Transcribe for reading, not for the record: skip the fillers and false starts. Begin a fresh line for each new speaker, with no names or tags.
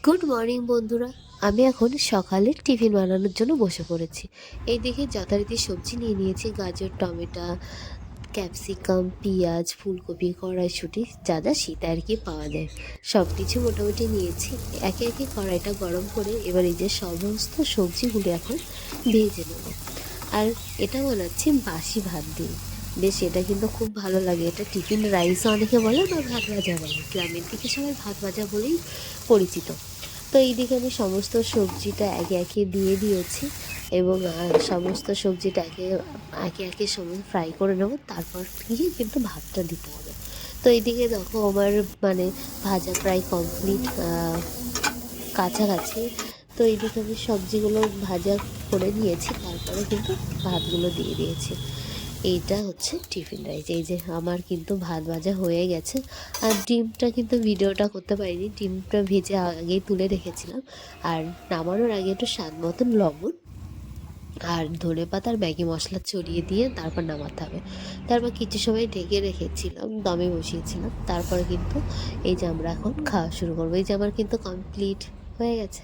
Good morning বন্ধুরা। আমি এখন সকালের টিফিন বানানোর জন্য বসে পড়েছি। এই দেখে যথারীতি সবজি নিয়ে নিয়েছি, গাজর, টমেটো, ক্যাপসিকাম, পেঁয়াজ, ফুলকপি, কড়াইশুঁটি, যা যা শীতে আর কি পাওয়া যায় সব কিছু মোটামুটি নিয়েছি। একে একে কড়াইটা গরম করে এবার এই যে সমস্ত সবজিগুলো এখন ভেজে নেব। আর এটা বানাচ্ছি বাসি ভাত দিয়ে। বেশ, এটা কিন্তু খুব ভালো লাগে। এটা টিফিন রাইসও অনেকে বলে, বা ভাত ভাজা বলে। গ্রামের দিকে সবাই ভাত ভাজা বলেই পরিচিত। তো এইদিকে আমি সমস্ত সবজিটা একে একে দিয়ে দিয়েছি, এবং সমস্ত সবজিটা একে একে একে সময় ফ্রাই করে নেব, তারপর গিয়ে কিন্তু ভাতটা দিতে হবে। তো এইদিকে দেখো আমার মানে ভাজা প্রায় কমপ্লিট, কাছাকাছি। তো এইদিকে আমি সবজিগুলো ভাজা করে নিয়েছি, তারপরে কিন্তু ভাতগুলো দিয়ে দিয়েছি। এইটা হচ্ছে টিফিন রাইস। এই যে আমার কিন্তু ভাত ভাজা হয়ে গেছে। আর ডিমটা কিন্তু ভিডিওটা করতে পারিনি, ডিমটা ভেজে আগেই তুলে রেখেছিলাম। আর নামানোর আগে একটু স্বাদ মতন লবণ আর ধনেপাতা আর ম্যাগি মশলা ছড়িয়ে দিয়ে তারপর নামাতে হবে। তারপর কিছু সময় ঢেকে রেখেছিলাম, দমে বসিয়েছিলাম। তারপরে কিন্তু এই যে আমরা এখন খাওয়া শুরু করবো। এই যে আমার কিন্তু কমপ্লিট হয়ে গেছে।